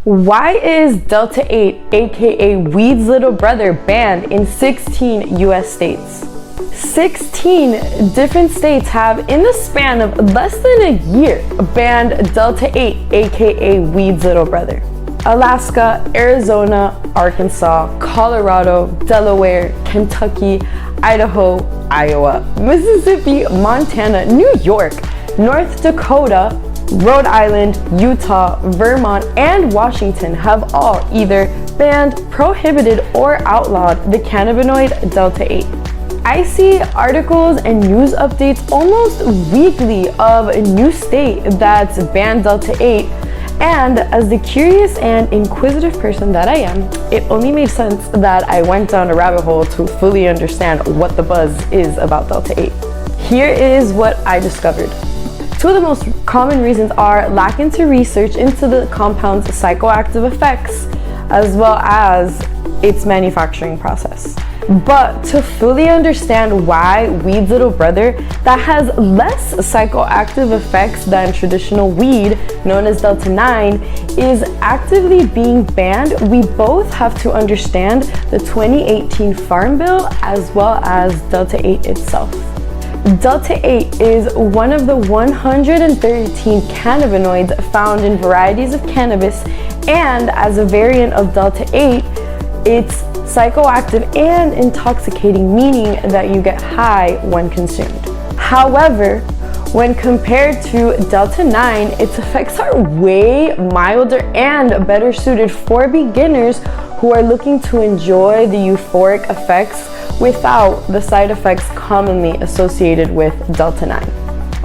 Why is Delta 8, aka weed's little brother, banned in 16 US states? 16 different states have, in the span of less than a year, banned Delta 8, aka weed's little brother. Alaska, Arizona, Arkansas, Colorado, Delaware, Kentucky, Idaho, Iowa, Mississippi, Montana, New York, North Dakota, Rhode Island, Utah, Vermont, and Washington have all either banned, prohibited, or outlawed the cannabinoid Delta 8. I see articles and news updates almost weekly of a new state that's banned Delta 8, and as the curious and inquisitive person that I am, it only made sense that I went down a rabbit hole to fully understand what the buzz is about Delta 8. Here is what I discovered. Two of the most common reasons are lack into research into the compound's psychoactive effects, as well as its manufacturing process. But to fully understand why weed's little brother, that has less psychoactive effects than traditional weed, known as Delta 9, is actively being banned, we both have to understand the 2018 Farm Bill as well as Delta 8 itself. Delta 8 is one of the 113 cannabinoids found in varieties of cannabis, and as a variant of Delta 8, it's psychoactive and intoxicating, meaning that you get high when consumed. However, when compared to Delta 9, its effects are way milder and better suited for beginners who are looking to enjoy the euphoric effects without the side effects commonly associated with Delta 9.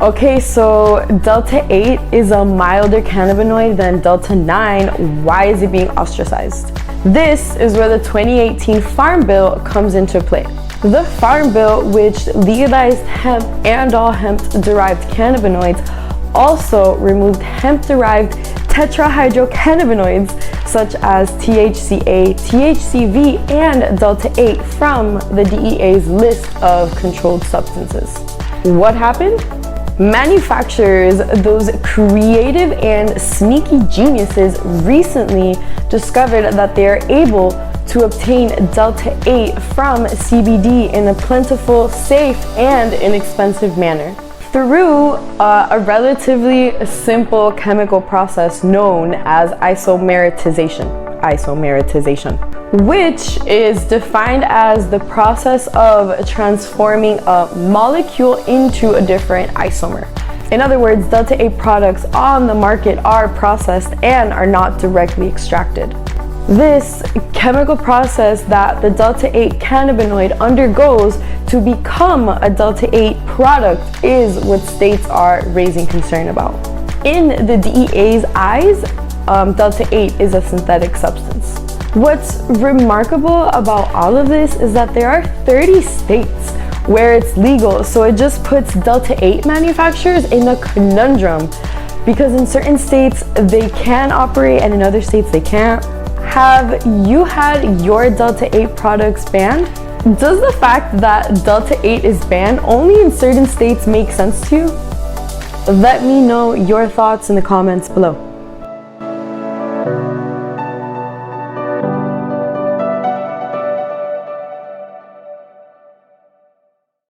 Okay, so Delta 8 is a milder cannabinoid than Delta 9. Why is it being ostracized? This is where the 2018 Farm Bill comes into play. The Farm Bill, which legalized hemp and all hemp-derived cannabinoids, also removed hemp-derived tetrahydrocannabinoids such as THCA, THCV, and Delta 8 from the DEA's list of controlled substances. What happened? Manufacturers, those creative and sneaky geniuses, recently discovered that they are able to obtain Delta 8 from CBD in a plentiful, safe, and inexpensive manner through a relatively simple chemical process known as isomerization, which is defined as the process of transforming a molecule into a different isomer. In other words, Delta 8 products on the market are processed and are not directly extracted. This chemical process that the Delta 8 cannabinoid undergoes to become a Delta 8 product is what states are raising concern about. In the DEA's eyes, Delta 8 is a synthetic substance. What's remarkable about all of this is that there are 30 states where it's legal, so it just puts Delta 8 manufacturers in a conundrum, because in certain states they can operate and in other states they can't. Have you had your Delta 8 products banned? Does the fact that Delta 8 is banned only in certain states make sense to you? Let me know your thoughts in the comments below.